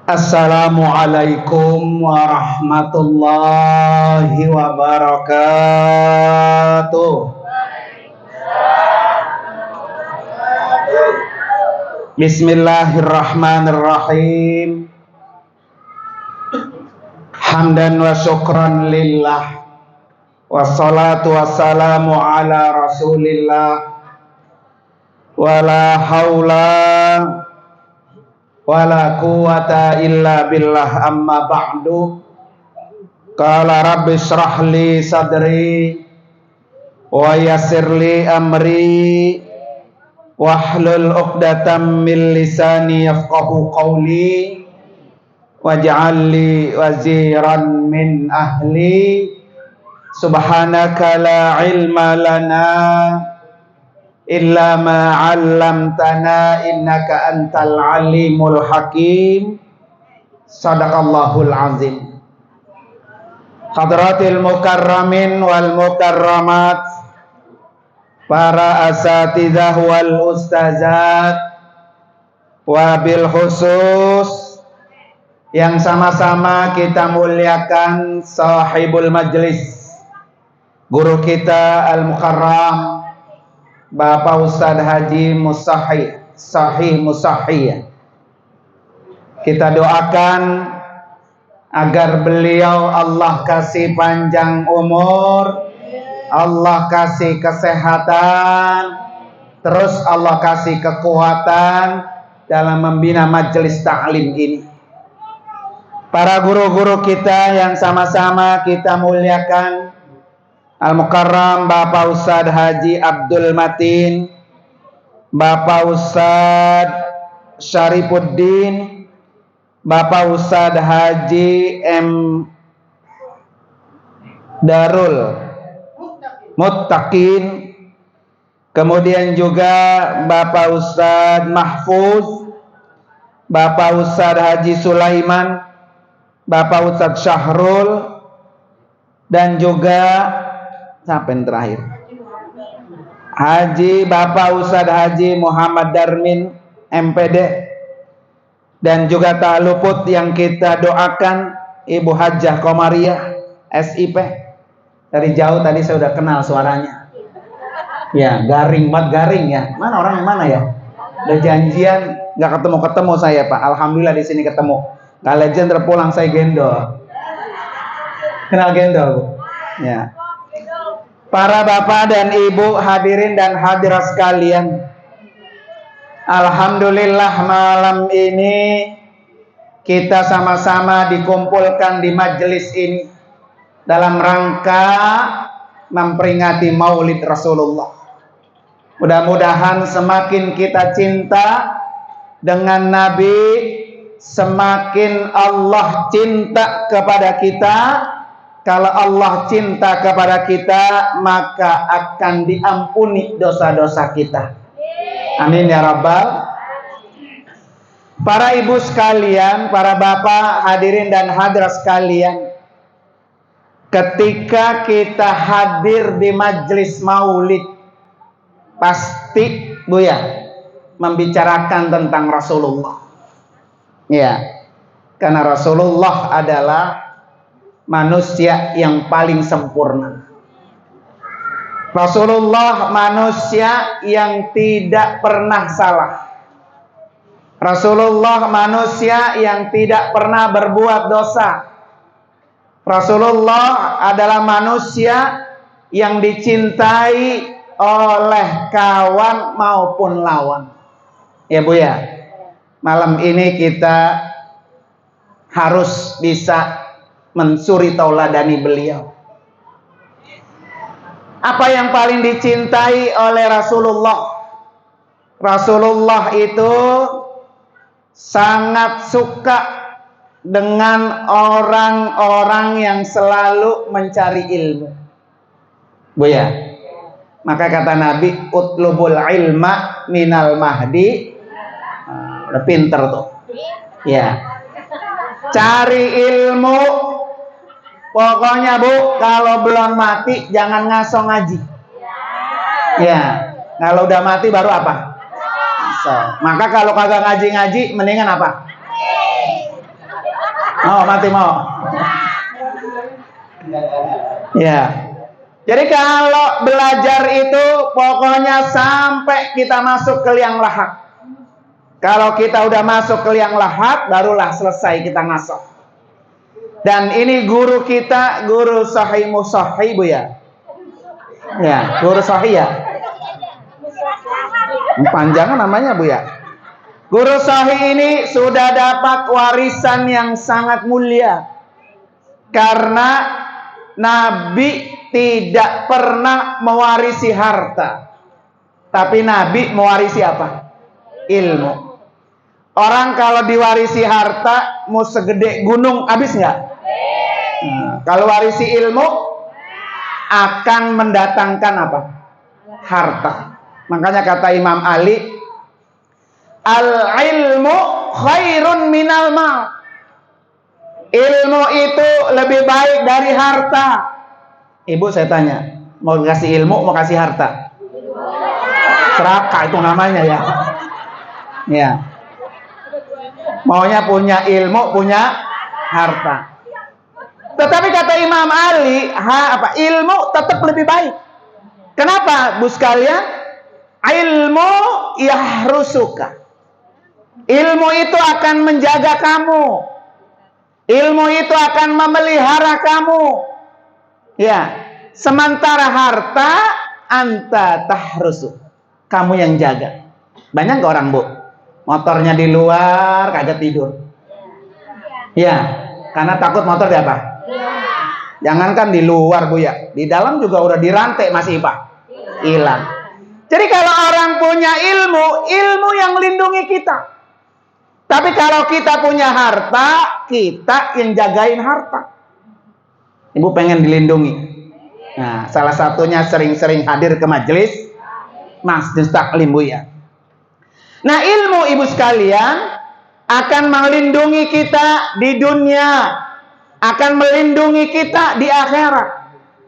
Assalamualaikum warahmatullahi wabarakatuh. Bismillahirrahmanirrahim. Hamdan wa syukran lillah. Wassalatu wassalamu ala rasulillah. Wala haula wala quwata illa billah, amma ba'du. Qala rabbi shrah li sadri wa yassir li amri wahlul 'uqdatam min lisani yafqahu qawli waj'al li waziran min ahli. Subhanaka la ilma lana illa ma 'allamtana innaka antal alimul hakim. Shadaqallahul azim. Hadratil mukarramin wal mukarramat, para asatidzah wal ustazat, wabil khusus yang sama-sama kita muliakan sahibul majlis, guru kita al-mukarram Bapak Ustadz Haji Sahih Musahiyah. Kita doakan agar beliau Allah kasih panjang umur, Allah kasih kesehatan, terus Allah kasih kekuatan dalam membina majelis taklim ini. Para guru-guru kita yang sama-sama kita muliakan, Al-Mukarram Bapak Ustadz Haji Abdul Matin, Bapak Ustadz Syarifuddin, Bapak Ustadz Haji M. Darul Muttaqin, kemudian juga Bapak Ustadz Mahfuz, Bapak Ustadz Haji Sulaiman, Bapak Ustadz Syahrul, dan juga sampai terakhir Bapak Ustadz Haji Muhammad Darmin MPD, dan juga tak luput yang kita doakan Ibu Hajjah Komariah SIP. Dari jauh tadi saya udah kenal suaranya. Ya, garing banget, garing ya. Mana orang yang mana ya? Udah janjian nggak ketemu saya, Pak. Alhamdulillah di sini ketemu. Kalian terpulang saya gendol. Kenal gendol, Bu? Ya. Para bapak dan ibu, hadirin dan hadirat sekalian, alhamdulillah malam ini kita sama-sama dikumpulkan di majelis ini dalam rangka memperingati Maulid Rasulullah. Mudah-mudahan semakin kita cinta dengan Nabi, semakin Allah cinta kepada kita. Kalau Allah cinta kepada kita, maka akan diampuni dosa-dosa kita. Amin ya rabbal. Para ibu sekalian, para bapak, hadirin dan hadirat sekalian, ketika kita hadir di majelis maulid, pasti Bu ya, membicarakan tentang Rasulullah. Ya, karena Rasulullah adalah manusia yang paling sempurna. Rasulullah manusia yang tidak pernah salah. Rasulullah manusia yang tidak pernah berbuat dosa. Rasulullah adalah manusia yang dicintai oleh kawan maupun lawan. Ya Bu ya, malam ini kita harus bisa mensuri tauladani beliau. Apa yang paling dicintai oleh Rasulullah? Rasulullah itu sangat suka dengan orang-orang yang selalu mencari ilmu. Bu ya, maka kata Nabi, utlubul ilma minal mahdi. Udah pinter tuh. Ya, cari ilmu. Pokoknya Bu, kalau belum mati jangan ngaso ngaji. Ya, kalau udah mati baru apa? So, maka kalau kagak ngaji-ngaji, mendingan apa? Mati mau. Ya. Jadi kalau belajar itu pokoknya sampai kita masuk ke liang lahat. Kalau kita udah masuk ke liang lahat, barulah selesai kita masuk. Dan ini guru kita, guru Sahih Musahih, Bu ya. Ya, guru Sahih ya. Panjangan namanya, Bu ya. Guru Sahih ini sudah dapat warisan yang sangat mulia. Karena Nabi tidak pernah mewarisi harta. Tapi Nabi mewarisi apa? Ilmu. Orang kalau diwarisi harta, mau segede gunung, habis nggak? Nah, kalau warisi ilmu, akan mendatangkan apa? Harta. Makanya kata Imam Ali, al-ilmu khairun minal mal. Ilmu itu lebih baik dari harta. Ibu saya tanya, mau kasih ilmu, mau kasih harta? Serakah itu namanya ya. Ya. Maunya punya ilmu, punya harta. Tetapi kata Imam Ali, ilmu tetap lebih baik. Kenapa, Bu sekalian? Ilmu yahrusuka. Ilmu itu akan menjaga kamu. Ilmu itu akan memelihara kamu. Ya, sementara harta anta tahrusu. Kamu yang jaga. Banyak gak orang, Bu? Motornya di luar, kagak tidur. Ya, karena takut motor di apa? Jangankan di luar, Bu ya. Di dalam juga udah dirantai masih apa? Hilang. Jadi kalau orang punya ilmu, ilmu yang melindungi kita. Tapi kalau kita punya harta, kita yang jagain harta. Ibu pengen dilindungi. Nah, salah satunya sering-sering hadir ke majelis Masjid Taklim, Bu ya. Nah, ilmu ibu sekalian akan melindungi kita di dunia, akan melindungi kita di akhirat.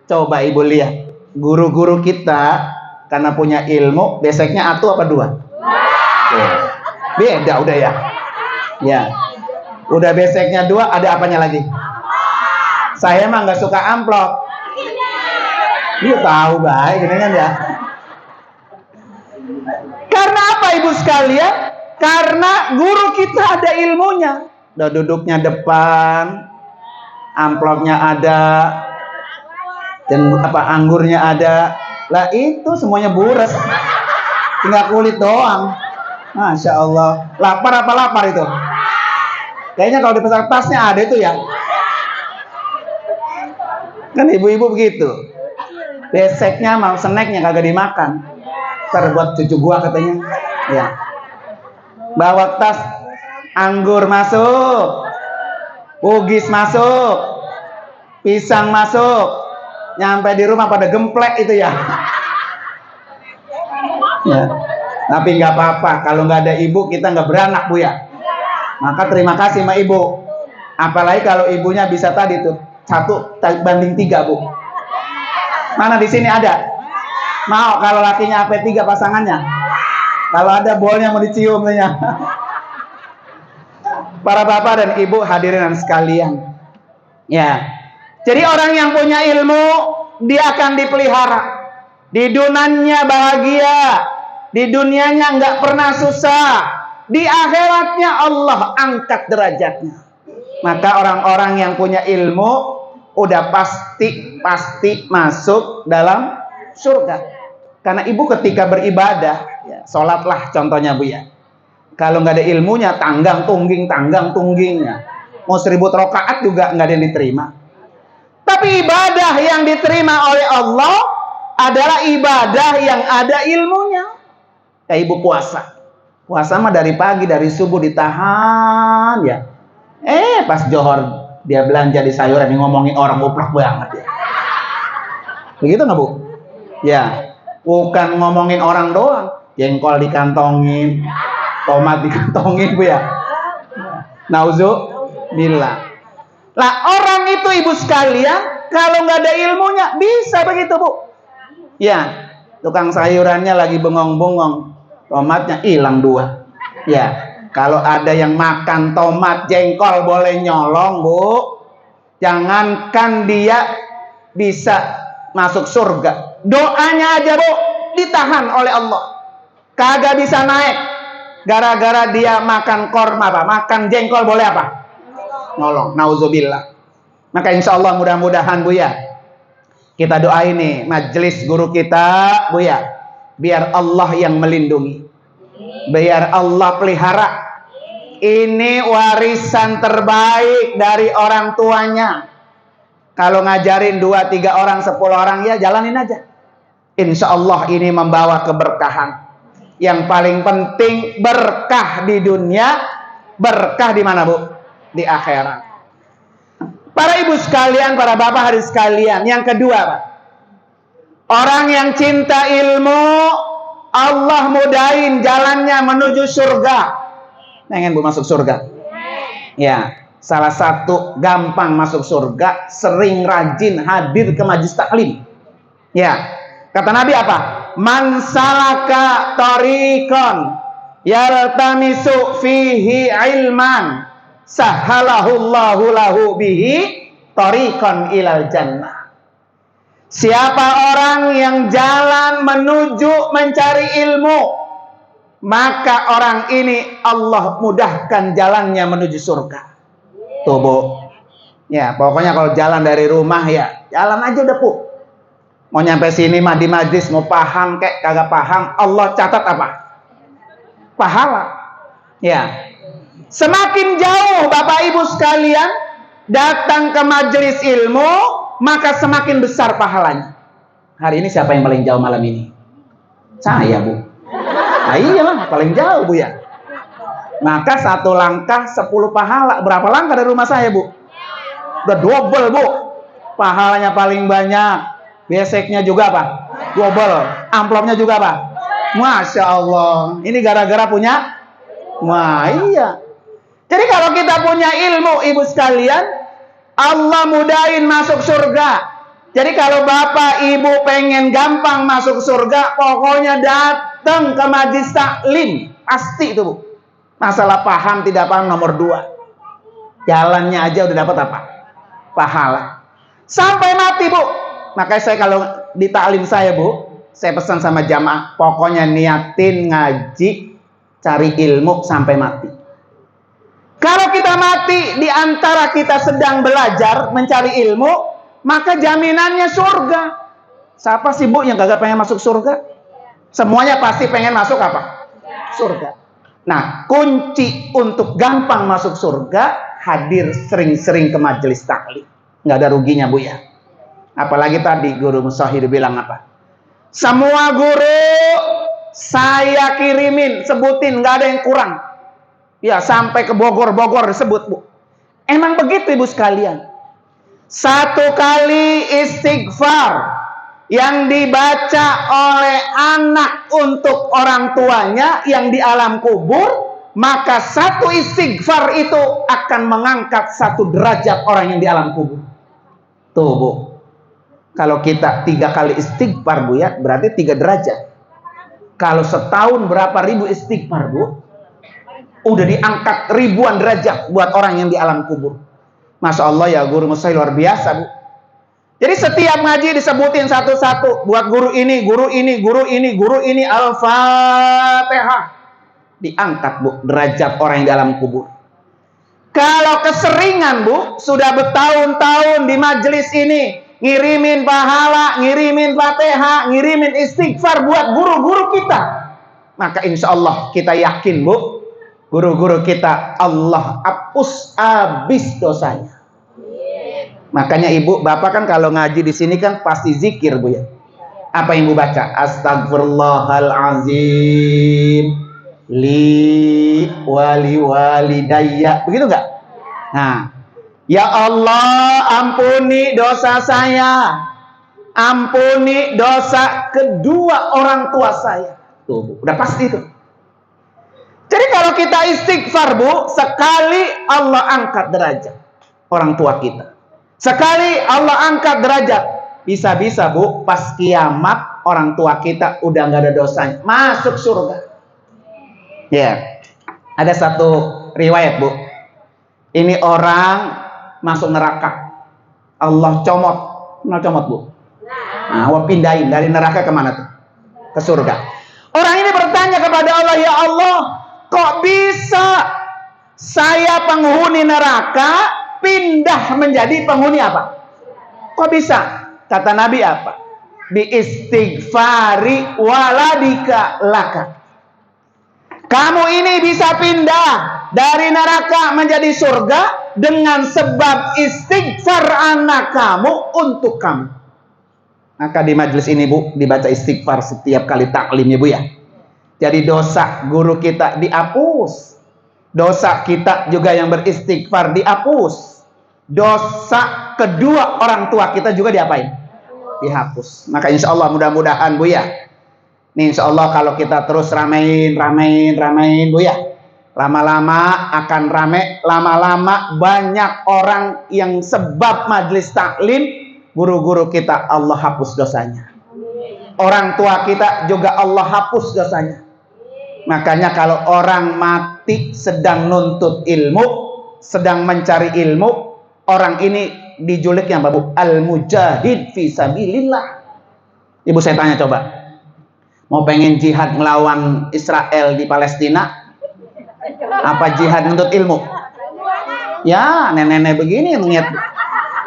Coba ibu lihat, guru-guru kita karena punya ilmu, beseknya atu apa dua? Beda udah ya. Ya, udah beseknya dua, ada apanya lagi? Saya emang nggak suka amplop. Dia tahu baik, gini kan ya. Karena apa ibu sekalian? Karena guru kita ada ilmunya. Udah duduknya depan, amplopnya ada, dan anggurnya ada. Lah itu semuanya buras, tinggal kulit doang. Masya Allah. Lapar apa lapar itu? Kayaknya kalau di pasar tasnya ada itu ya. Kan ibu-ibu begitu. Beseknya mau snacknya kagak dimakan. Terbuat cucu gua katanya. Ya. Bawa tas, anggur masuk, ugis masuk, pisang masuk. Nyampe di rumah pada gemplek itu ya. Ya. Tapi nggak apa-apa. Kalau nggak ada ibu kita nggak beranak, Bu ya. Maka terima kasih sama ibu. Apalagi kalau ibunya bisa tadi tuh 1:3, Bu. Mana di sini ada? Mau kalau lakinya AP3 pasangannya? Kalau ada bolnya mau dicium ya. Para bapak dan ibu hadirin sekalian. Ya. Jadi orang yang punya ilmu dia akan dipelihara. Di dunianya bahagia, di dunianya nggak pernah susah, di akhiratnya Allah angkat derajatnya. Maka orang-orang yang punya ilmu udah pasti masuk dalam surga. Karena ibu ketika beribadah, ya, sholatlah contohnya, Bu ya. Kalau nggak ada ilmunya, tanggang tunggingnya. Mau 1000 rakaat juga nggak ada yang diterima. Tapi ibadah yang diterima oleh Allah adalah ibadah yang ada ilmunya. Kayak ibu puasa. Puasa mah dari pagi, dari subuh ditahan ya. Pas johor dia belanja di sayuran, dia ngomongin orang goblok banget ya. Begitu nggak, Bu? Ya. Bukan ngomongin orang doang, jengkol dikantongin, tomat dikantongin, Bu ya. Nauzubillah. Lah orang itu ibu sekalian, kalau nggak ada ilmunya bisa begitu, Bu. Ya, tukang sayurannya lagi bengong-bengong, tomatnya hilang 2. Ya, Kalau ada yang makan tomat, jengkol boleh nyolong, Bu. Jangankan dia bisa masuk surga, doanya aja, Bu, ditahan oleh Allah. Kagak bisa naik. Gara-gara dia makan korma, apa? Makan jengkol boleh apa? Nyolong. Nauzubillah. Maka insya Allah mudah-mudahan, Bu ya, kita doain nih majelis guru kita, Bu ya, biar Allah yang melindungi, biar Allah pelihara. Ini warisan terbaik dari orang tuanya. Kalau ngajarin 2, 3 orang, 10 orang, ya jalanin aja. Insya Allah ini membawa keberkahan. Yang paling penting berkah di dunia, berkah di mana, Bu? Di akhirat. Para ibu sekalian, para bapak hari sekalian, yang kedua, Pak, orang yang cinta ilmu, Allah mudahin jalannya menuju surga. Pengen, Bu, masuk surga? Ya, salah satu gampang masuk surga, sering rajin hadir ke majlis taklim. Ya, kata Nabi apa? Man salaka tariqan yaltamisu fihi ilman sahalahullahu lahu bihi tariqan ilal jannah. Siapa orang yang jalan menuju mencari ilmu, maka orang ini Allah mudahkan jalannya menuju surga. Tuh, Bu. Ya, pokoknya kalau jalan dari rumah ya, jalan aja udah, Bu. Mau nyampe sini mah di majlis, mau paham kek kagak paham, Allah catat apa? Pahala. Ya. Semakin jauh Bapak Ibu sekalian datang ke majelis ilmu, maka semakin besar pahalanya. Hari ini siapa yang paling jauh malam ini? Saya, Bu. Nah, iyalah, paling jauh, Bu ya. Maka 1 langkah 10 pahala. Berapa langkah dari rumah saya, Bu? Udah double, Bu. Pahalanya paling banyak. Beseknya juga apa? Double. Amplopnya juga apa? Masya Allah. Ini gara-gara punya? Wah, iya. Jadi kalau kita punya ilmu, ibu sekalian, Allah mudahin masuk surga. Jadi kalau bapak ibu pengen gampang masuk surga, pokoknya datang ke majlis taklim. Pasti itu, Bu. Masalah paham tidak paham nomor 2. Jalannya aja udah dapat apa? Pahala. Sampai mati, Bu. Makanya saya kalau di taklim saya, Bu, saya pesan sama jamaah, pokoknya niatin ngaji, cari ilmu sampai mati. Kalau kita mati di antara kita sedang belajar mencari ilmu, maka jaminannya surga. Siapa sih, Bu, yang kagak pengen masuk surga? Semuanya pasti pengen masuk apa? Surga. Nah, kunci untuk gampang masuk surga, hadir sering-sering ke majelis taklim. Nggak ada ruginya, Bu ya. Apalagi tadi guru Musahir bilang apa? Semua guru saya kirimin, sebutin, nggak ada yang kurang. Ya, sampai ke Bogor disebut, Bu. Emang begitu, ibu sekalian. 1 kali istighfar yang dibaca oleh anak untuk orang tuanya yang di alam kubur, maka 1 istighfar itu akan mengangkat 1 derajat orang yang di alam kubur. Tuh, Bu. Kalau kita 3 kali istighfar, Bu ya, berarti 3 derajat. Kalau setahun berapa ribu istighfar, Bu? Udah diangkat ribuan derajat buat orang yang di alam kubur. Masya Allah ya, guru Musai luar biasa, Bu. Jadi setiap ngaji disebutin satu-satu. Buat guru ini, guru ini, guru ini, guru ini, Al-Fatihah. Diangkat, Bu, derajat orang yang di alam kubur. Kalau keseringan, Bu, sudah bertahun-tahun di majelis ini, ngirimin pahala, ngirimin Fatihah, ngirimin istighfar buat guru-guru kita, maka insya Allah kita yakin, Bu, guru-guru kita Allah hapus habis dosanya. Makanya ibu, bapak kan kalau ngaji di sini kan pasti zikir, Bu ya. Apa yang ibu baca? Astagfirullahalazim li wali walidayya, begitu enggak? Nah, ya Allah, ampuni dosa saya, ampuni dosa kedua orang tua saya. Tuh, Bu, udah pasti itu. Jadi kalau kita istighfar, Bu, sekali Allah angkat derajat orang tua kita. Sekali Allah angkat derajat, bisa-bisa, Bu, pas kiamat orang tua kita udah nggak ada dosanya, masuk surga. Ya. Ada satu riwayat, Bu. Ini orang masuk neraka. Allah comot. Kenal comot, Bu? Nah, Allah pindahin dari neraka kemana tuh? Ke surga. Orang ini bertanya kepada Allah, ya Allah, kok bisa saya penghuni neraka pindah menjadi penghuni apa? Kok bisa? Kata Nabi apa? Bi istighfari waladika laka. Kamu ini bisa pindah dari neraka menjadi surga dengan sebab istighfar anak kamu untuk kamu. Maka di majelis ini, Bu, dibaca istighfar setiap kali taklim, ya Bu ya. Jadi dosa guru kita dihapus. Dosa kita juga yang beristighfar dihapus. Dosa kedua orang tua kita juga diapain? Dihapus. Maka insya Allah mudah-mudahan, Bu ya. Nih insya Allah kalau kita terus ramein Bu ya. Lama-lama akan rame. Lama-lama banyak orang yang sebab majelis taklim, guru-guru kita Allah hapus dosanya. Orang tua kita juga Allah hapus dosanya. Makanya kalau orang mati sedang nuntut ilmu, sedang mencari ilmu, orang ini dijuluknya apa, Bu? Al-mujahid fi sabilillah. Ibu saya tanya coba, mau pengen jihad melawan Israel di Palestina, apa jihad nuntut ilmu? Ya nenek-nenek begini niat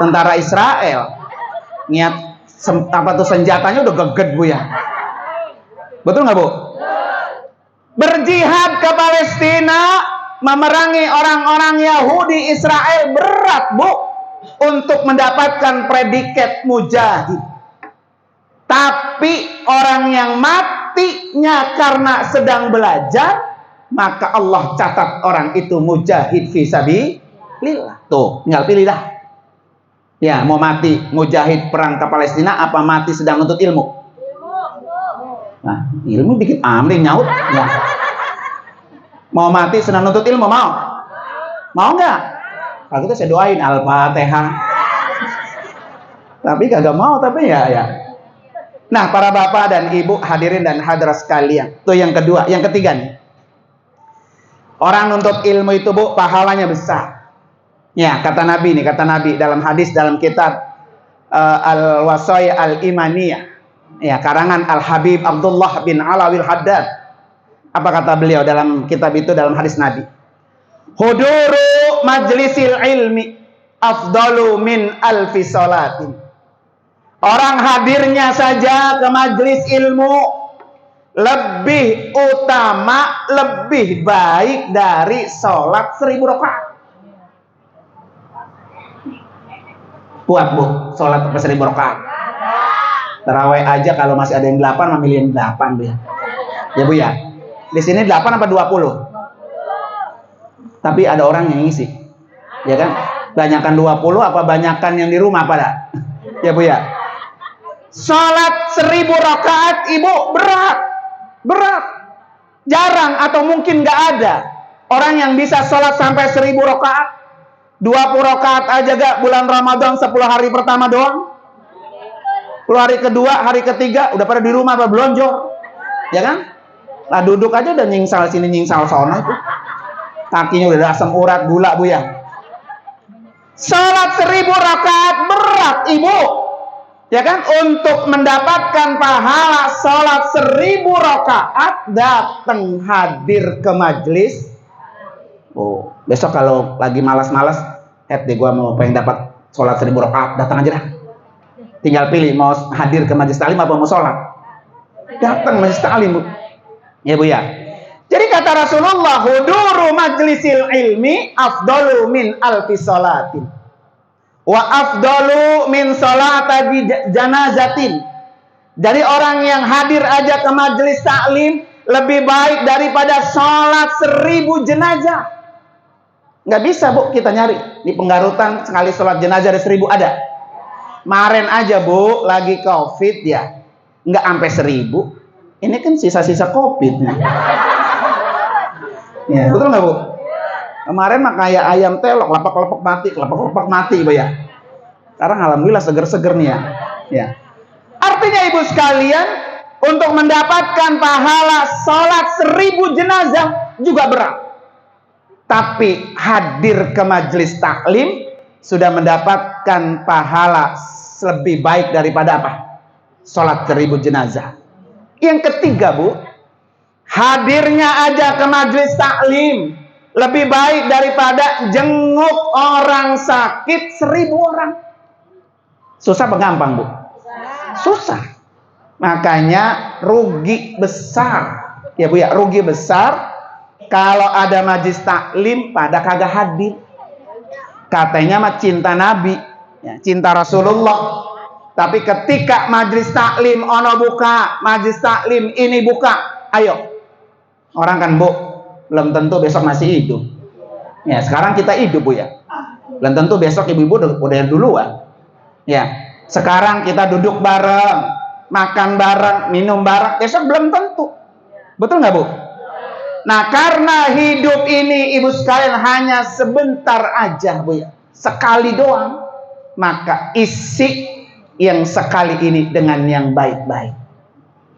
tentara Israel, niat apa tuh senjatanya udah geget, Bu ya. Betul nggak, Bu? Berjihad ke Palestina, memerangi orang-orang Yahudi Israel berat, Bu, untuk mendapatkan predikat mujahid. Tapi orang yang matinya karena sedang belajar, maka Allah catat orang itu mujahid fi sabilillah. Tuh, tinggal pilih dah. Ya, mau mati mujahid perang ke Palestina apa mati sedang nuntut ilmu? Nah, ilmu dikit amri nyaut. Ya. Mau mati sedang nuntut ilmu, mau? Mau nggak? Kalau gitu saya doain Al-Fatihah. Tapi kagak mau, tapi ya. Nah, para bapak dan ibu hadirin dan hadirat sekalian. Itu yang kedua, yang ketiga nih. Orang nuntut ilmu itu, Bu, pahalanya besar. Ya, kata Nabi dalam hadis dalam kitab Al-Wasaya Al-Imaniyah. Ya, karangan Al-Habib Abdullah bin Alawil Haddad. Apa kata beliau dalam kitab itu, dalam hadis Nabi? Huduru majlisil ilmi afdalu min alfi salatin. Orang hadirnya saja ke majlis ilmu lebih utama, lebih baik dari sholat 1000 rakaat. Kuat, Bu, sholat 1000 rakaat. Tarawih aja kalau masih ada yang 8, memilih yang 8, Bu ya. Ya, Bu ya. Di sini 8 apa 20? Tapi ada orang yang ngisi. Ya kan? Banyakan 20 apa banyakan yang di rumah pada? Ya, Bu ya. Salat 1000 rakaat, Ibu, berat. Jarang atau mungkin nggak ada orang yang bisa salat sampai 1000 rakaat. 20 rakaat aja gak bulan Ramadan 10 hari pertama doang. 10 hari kedua, hari ketiga udah pada di rumah apa belonjor. Ya kan? Lah duduk aja udah nyingsal sini nyingsal sono itu. Kakinya udah ada asam urat gula, Bu ya. Salat 1000 rakaat berat, Ibu. Ya kan? Untuk mendapatkan pahala salat 1000 rakaat, datang hadir ke majelis. Oh, besok kalau lagi malas-malas, deh gua mau pengen dapat salat 1000 rakaat, datang aja dah. Tinggal pilih mau hadir ke majelis taklim apa mau salat. Datang majelis taklim, Bu. Ya, Bu ya. Jadi kata Rasulullah, huduru majlisil ilmi afdalu min alfi salatin. Wa afdalu min salati janazatin. Jadi orang yang hadir aja ke majelis taklim lebih baik daripada salat 1000 jenazah. Nggak bisa, Bu, kita nyari di Penggarutan sekali salat jenazah ada 1000 ada. Kemarin aja, Bu, lagi COVID ya, nggak sampai 1000. Ini kan sisa-sisa COVID. Ya, betul nggak, Bu? Kemarin mah kayak ayam telok, lapak-lapak mati, Bu ya. Sekarang alhamdulillah seger-seger nih ya. Ya. Artinya, Ibu sekalian, untuk mendapatkan pahala salat 1000 jenazah juga berat. tapi hadir ke majelis taklim sudah mendapatkan pahala lebih baik daripada apa? Sholat 1000 jenazah. Yang ketiga, Bu, hadirnya aja ke majelis taklim lebih baik daripada jenguk orang sakit 1000 orang. Susah apa gampang, Bu? Susah. Makanya rugi besar. Ya, Bu ya, rugi besar kalau ada majelis taklim pada kagak hadir. Katanya mah cinta Nabi, ya, cinta Rasulullah. Tapi ketika majelis taklim ono buka, majelis taklim ini buka, ayo. Orang kan, Bu, belum tentu besok masih hidup. Ya, sekarang kita hidup, Bu ya. Belum tentu besok ibu-ibu udah duluan. Ya, sekarang kita duduk bareng, makan bareng, minum bareng, besok belum tentu. Betul nggak, Bu? Nah, karena hidup ini ibu sekalian hanya sebentar aja, Bu ya, sekali doang, maka isi yang sekali ini dengan yang baik-baik.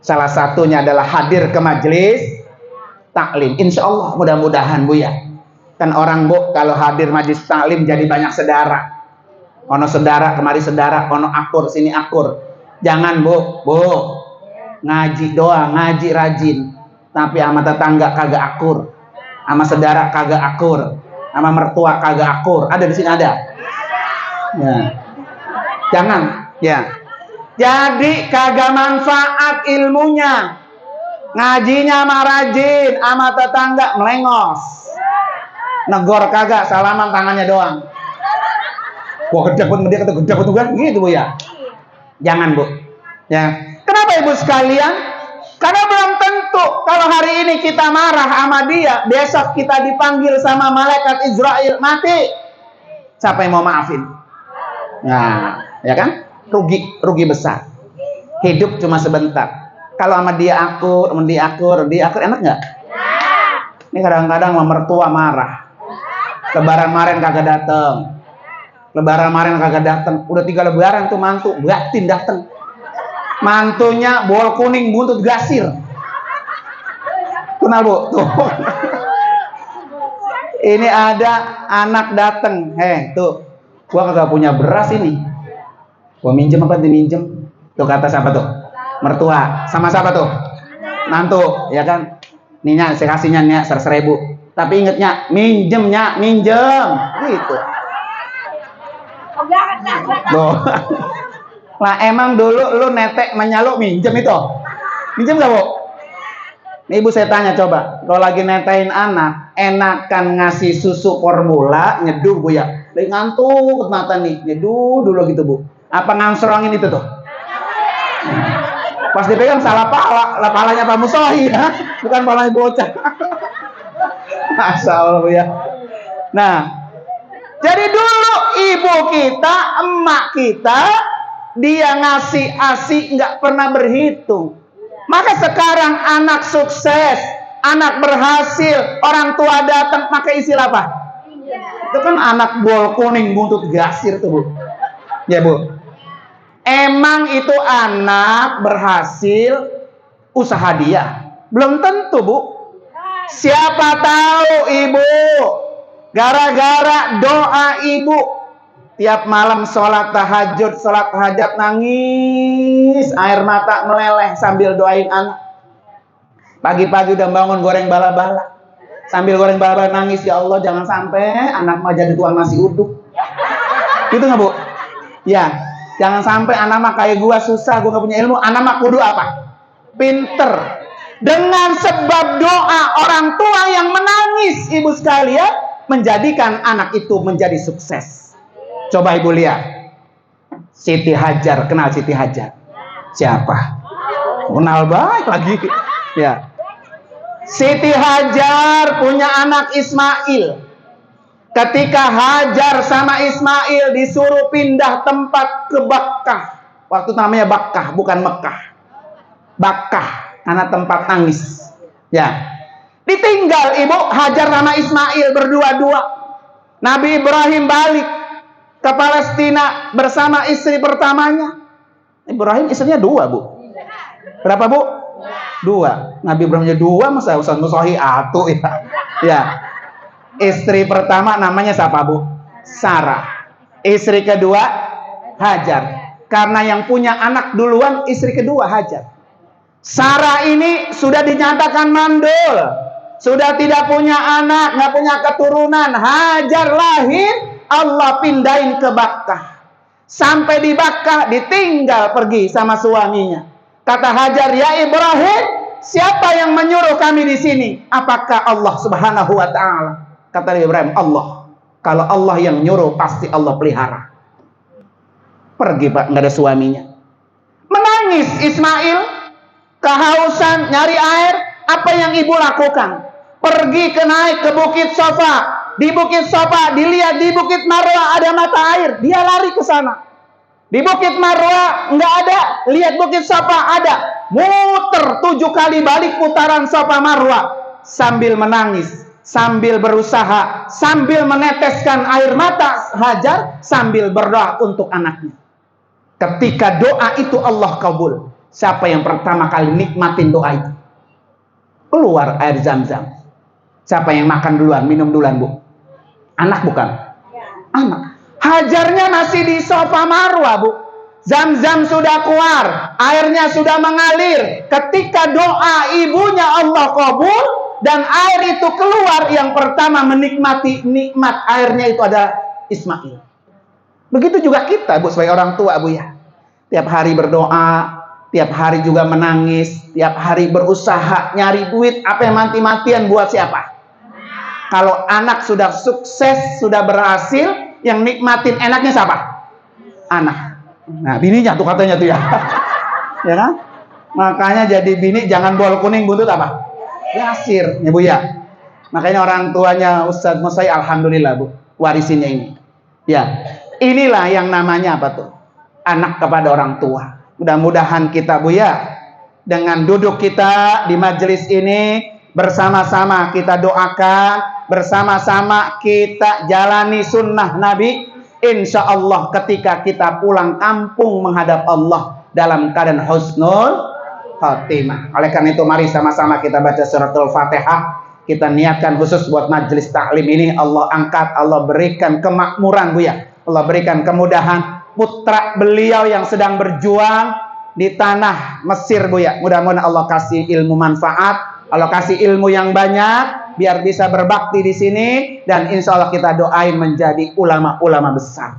Salah satunya adalah hadir ke majelis taklim. Insya Allah mudah-mudahan, Bu ya. Kan orang, Bu, kalau hadir majelis taklim jadi banyak saudara. Ono saudara kemari saudara, ono akur sini akur. Jangan, Bu, ngaji doang, ngaji rajin. Tapi sama tetangga kagak akur, sama saudara kagak akur, sama mertua kagak akur. Ada di sini ada? Ya. Jangan, ya. Jadi kagak manfaat ilmunya. Ngajinya sama rajin, sama tetangga melengos. Negor kagak, salaman tangannya doang. Wah, gede kan gitu, Bu ya. Jangan, Bu. Ya. Kenapa, Ibu sekalian? Karena belum tentu kalau hari ini kita marah sama dia, besok kita dipanggil sama malaikat Israel mati. Siapa yang mau maafin? Nah, ya kan? Rugi besar. Hidup cuma sebentar. Kalau sama dia akur, enak nggak? Ini kadang-kadang sama mertua marah. Lebaran kemarin kagak datang. Udah 3 lebaran tuh mantu, batin datang. Mantunya bol kuning buntut gasir. Kenal, Bu? Tuh. Ini ada anak dateng. Tuh. Gua kagak punya beras ini. Gua minjem apa diminjem? Tuh kata siapa tuh? Mertua. Sama siapa tuh? Mantu, ya kan? Nih, saya kasihnya nih 100.000. Tapi ingetnya, minjem. Gitu. Loh. Lah emang dulu lu netek menyaluk minjem itu? Minjem gak, Bu? Nih, Ibu saya tanya coba, kalau lagi netain anak, enakan ngasih susu formula, nyeduh, Bu ya? Lagi ngantuk mata nih, nyeduh dulu gitu, Bu. Apa ngansorongin itu tuh? Pas dipegang salah palanya Pak Musohi, ya? Bukan palanya bocah. Masya Allah, Bu ya. Nah, jadi dulu ibu kita, emak kita, dia ngasih ASI nggak pernah berhitung. Maka sekarang anak sukses, anak berhasil, orang tua datang pakai istilah apa? Itu kan anak bol kuning buntut gasir tuh, Bu. Ya, Bu. Emang itu anak berhasil usaha dia? Belum tentu, Bu. Siapa tahu ibu gara-gara doa ibu tiap malam sholat tahajud nangis, air mata meleleh sambil doain anak. Pagi-pagi udah bangun goreng bala-bala, sambil goreng bala-bala nangis, ya Allah jangan sampai anak mah jadi tuan nasi uduk. Gitu nggak, Bu? Ya, jangan sampai anak mah kayak gua susah, gua nggak punya ilmu. Anak mah kudu apa? Pinter. Dengan sebab doa orang tua yang menangis, ibu sekalian, menjadikan anak itu menjadi sukses. Coba ibu lihat, Siti Hajar, kenal Siti Hajar? Siapa? Kenal baik lagi. Ya, Siti Hajar punya anak Ismail. Ketika Hajar sama Ismail disuruh pindah tempat ke Bakkah, waktu namanya Bakkah, bukan Mekah. Bakkah, karena tempat nangis. Ya, ditinggal ibu Hajar sama Ismail berdua-dua. Nabi Ibrahim balik ke Palestina bersama istri pertamanya. Ibrahim istrinya 2, Bu. Berapa, Bu? 2. Nabi Ibrahimnya 2, masa Ustaz Musohi atu ya. Ya. Istri pertama namanya siapa, Bu? Sarah. Istri kedua Hajar. Karena yang punya anak duluan istri kedua Hajar. Sarah ini sudah dinyatakan mandul, sudah tidak punya anak, nggak punya keturunan. Hajar lahir, Allah pindahin ke Bakkah. Sampai di Bakkah ditinggal pergi sama suaminya. Kata Hajar, ya Ibrahim, siapa yang menyuruh kami di sini? Apakah Allah Subhanahu wa Ta'ala? Kata Ibrahim, Allah. Kalau Allah yang nyuruh, pasti Allah pelihara. Pergi, Pak, nggak ada suaminya. Menangis Ismail, kehausan, nyari air. Apa yang ibu lakukan? Pergi naik ke Bukit Safa. Di Bukit Safa dilihat di Bukit Marwah ada mata air. Dia lari ke sana. Di Bukit Marwah nggak ada. Lihat Bukit Safa ada. Muter 7 kali balik putaran Safa Marwah sambil menangis, sambil berusaha, sambil meneteskan air mata Hajar, sambil berdoa untuk anaknya. Ketika doa itu Allah kabul. Siapa yang pertama kali nikmatin doa itu? Keluar air Zam-Zam. Siapa yang makan duluan, minum duluan, Bu? Anak bukan? Anak. Hajarnya masih di Safa Marwah, Bu. Zam-Zam sudah keluar, airnya sudah mengalir. Ketika doa ibunya Allah kabul dan air itu keluar, yang pertama menikmati nikmat airnya itu ada Ismail. Begitu juga kita, Bu, sebagai orang tua, Bu, ya. Tiap hari berdoa, tiap hari juga menangis, tiap hari berusaha nyari duit. Apa yang mati-matian buat siapa? Kalau anak sudah sukses, sudah berhasil, yang nikmatin enaknya siapa? Anak. Nah, bininya tuh katanya tuh ya. Ya kan? Makanya jadi bini jangan bol kuning buntut apa? Yasir, ya Bu ya. Makanya orang tuanya Ustadz Musai, alhamdulillah, Bu, warisinnya ini. Ya, inilah yang namanya apa tuh? Anak kepada orang tua. Mudah-mudahan kita, Bu ya, dengan duduk kita di majelis ini bersama-sama kita doakan, bersama-sama kita jalani sunnah Nabi. Insya Allah ketika kita pulang kampung menghadap Allah dalam keadaan husnul khatimah. Oleh karena itu mari sama-sama kita baca suratul Fatihah. Kita niatkan khusus buat majelis taklim ini. Allah angkat, Allah berikan kemakmuran, Bu ya. Allah berikan kemudahan. Putra beliau yang sedang berjuang di tanah Mesir, Bu ya. Mudah-mudahan Allah kasih ilmu manfaat, Allah kasih ilmu yang banyak biar bisa berbakti di sini, dan insya Allah kita doain menjadi ulama-ulama besar.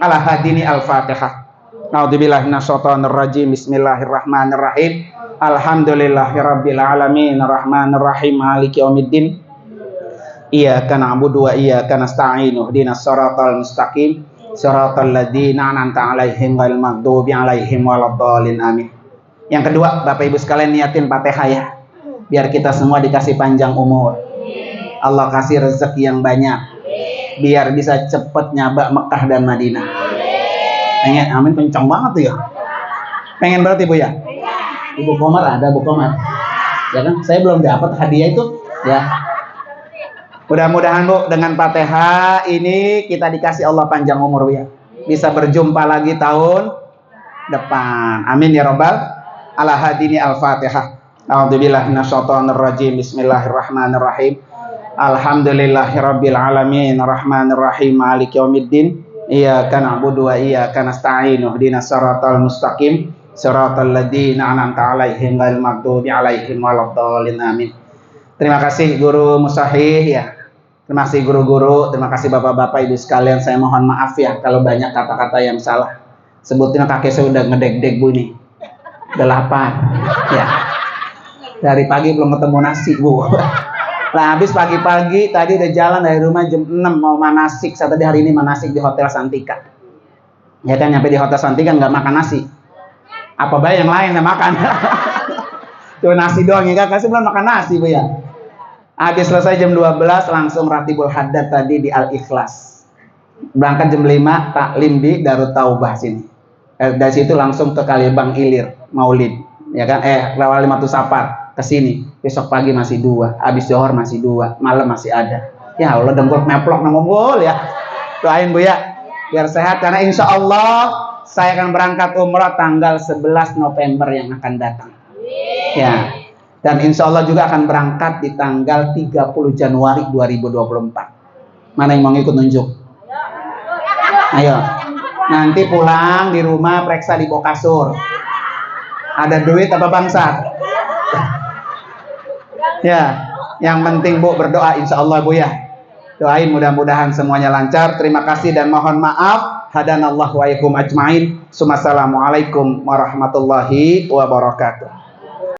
Ala hadini al-Fatihah. Naudzubillahi minasyaitonir rajim. Bismillahirrahmanirrahim. Alhamdulillahirabbil alamin arrahmanir rahim maliki yaumiddin. Iyyaka na'budu wa iyyaka nasta'in. Ihdinas siratal mustaqim. Shiratal ladzina an'amta 'alaihim ghairil maghdubi 'alaihim waladdallin. Amin. Yang kedua, Bapak Ibu sekalian niatin Fatihah ya. Biar kita semua dikasih panjang umur. Allah kasih rezeki yang banyak. Biar bisa cepet nyabak Mekah dan Madinah. Pengen, amin, kencang banget tuh ya. Pengen berarti, Bu ya? Ibu Komar ada, Bu Komar. Ya kan? Saya belum dapat hadiah itu, ya. Mudah-mudahan, Bu, dengan Fatihah ini kita dikasih Allah panjang umur, Bu ya. Bisa berjumpa lagi tahun depan. Amin ya rabbal ala hadini al-Fatihah. A'udzubillahi minasyaitonir rajim. Bismillahirrahmanirrahim. Alhamdulillahirabbil alamin arrahmanir rahim maliki yaumiddin. Iyyaka na'budu wa iyyaka nasta'in. Ihdinas siratal mustaqim. Siratal ladzina an'amta 'alaihim ghairil maghdubi 'alaihim waladdallin. Amin. Terima kasih Guru Musahih ya. Terima kasih guru-guru, terima kasih bapak-bapak ibu sekalian. Saya mohon maaf ya kalau banyak kata-kata yang salah. Sebutnya kakek saya udah ngedek-dek, Bu nih. Udah lapar. Ya. Dari pagi belum ketemu nasi, Bu. Nah, habis pagi-pagi tadi udah jalan dari rumah jam 6 mau manasik. Saya tadi hari ini manasik di Hotel Santika. Ya kan, nyampe di Hotel Santika nggak makan nasi. Apa baik yang lain yang makan? Cuma nasi doang ya, Kak. Saya belum makan nasi, Bu ya. Habis selesai jam 12 langsung Ratibul Haddad tadi di Al-Ikhlas. Berangkat jam 5 taklim di Darut Taubah sini. Dari situ langsung ke Kalibang Ilir Maulid, ya kan? Lewat Limatu Safar ke sini. Besok pagi masih 2, habis zuhur masih 2, malam masih ada. Ya Allah, dengkul meplok nangol ya. Doain, Bu ya. Biar sehat karena insya Allah saya akan berangkat umrah tanggal 11 November yang akan datang. Ya. Dan insya Allah juga akan berangkat di tanggal 30 Januari 2024. Mana yang mau ikut nunjuk? Ayo. Nanti pulang di rumah periksa di bawah kasur. Ada duit apa bangsat? Ya, yang penting Bu berdoa insya Allah Bu ya. Doain mudah-mudahan semuanya lancar. Terima kasih dan mohon maaf. Hadanallahu wa iyyakum ajmain. Assalamualaikum warahmatullahi wabarakatuh.